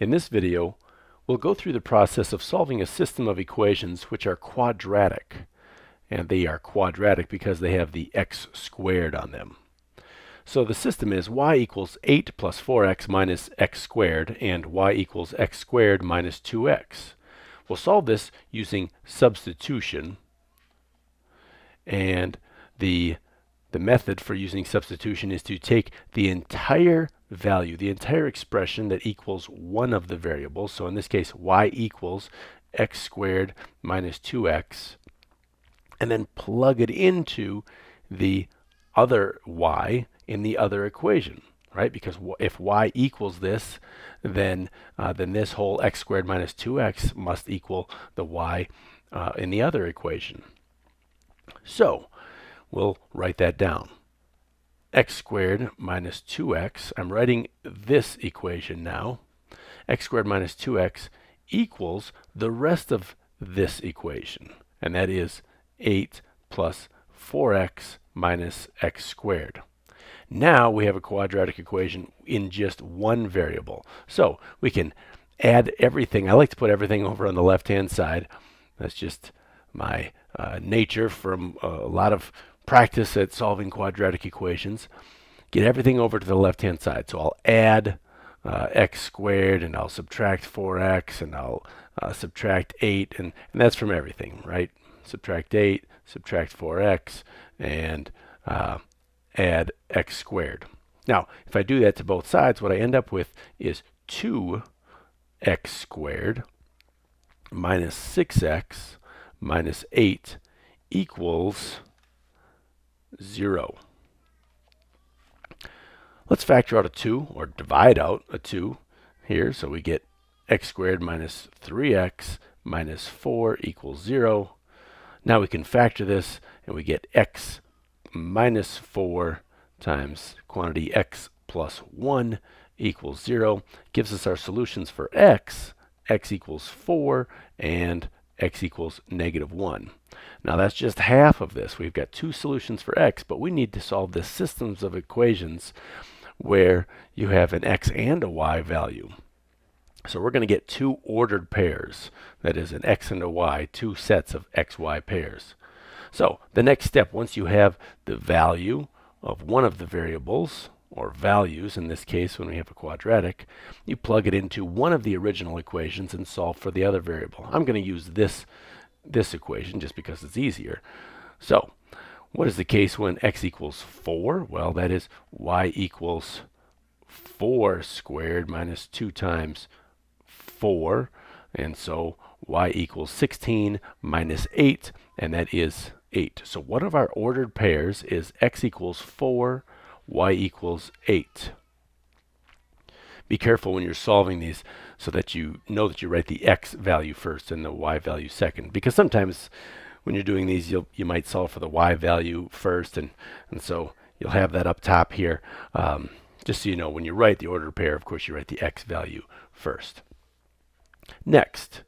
In this video, we'll go through the process of solving a system of equations which are quadratic. And they are quadratic because they have the x squared on them. So the system is y equals 8 plus 4x minus x squared and y equals x squared minus 2x. We'll solve this using substitution, and the method for using substitution is to take the entire value, the entire expression that equals one of the variables. So in this case, y equals x squared minus 2x, and then plug it into the other y in the other equation, right? Because if y equals this, then this whole x squared minus 2x must equal the y in the other equation. So we'll write that down. X squared minus 2x, I'm writing this equation now. X squared minus 2x equals the rest of this equation, and that is 8 plus 4x minus x squared. Now we have a quadratic equation in just one variable. So we can add everything. I like to put everything over on the left-hand side. That's just my nature from a lot of practice at solving quadratic equations. Get everything over to the left-hand side. So I'll add x squared, and I'll subtract 4x, and I'll subtract 8, and that's from everything, right? Subtract 8, subtract 4x, and add x squared. Now, if I do that to both sides, what I end up with is 2x squared minus 6x minus 8 equals 0. Let's factor out a 2, or divide out a 2 here. So we get x squared minus 3x minus 4 equals 0. Now we can factor this, and we get x minus 4 times quantity x plus 1 equals 0. Gives us our solutions for x. X equals 4, and x equals negative 1. Now that's just half of this. We've got two solutions for x, but we need to solve this systems of equations where you have an x and a y value. So we're going to get two ordered pairs. That is an x and a y, two sets of xy pairs. So the next step, once you have the value of one of the variables, or values in this case when we have a quadratic, you plug it into one of the original equations and solve for the other variable. I'm going to use this equation just because it's easier. So what is the case when x equals 4? Well, that is y equals 4 squared minus 2 times 4, and so y equals 16 minus 8, and that is 8. So one of our ordered pairs is x equals 4, y equals 8. Be careful when you're solving these so that you know that you write the x value first and the y value second, because sometimes when you're doing these you might solve for the y value first, and so you'll have that up top here. Just so you know, when you write the ordered pair, of course you write the x value first. Next,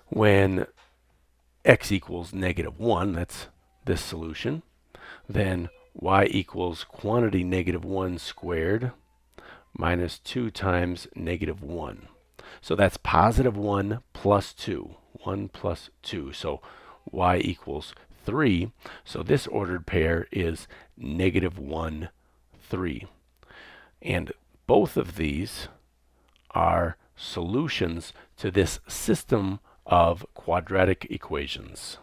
when x equals negative 1, that's this solution, then y equals quantity negative 1 squared minus 2 times negative 1. So that's positive 1 plus 2. 1 plus 2. So y equals 3. So this ordered pair is negative 1, 3. And both of these are solutions to this system of quadratic equations.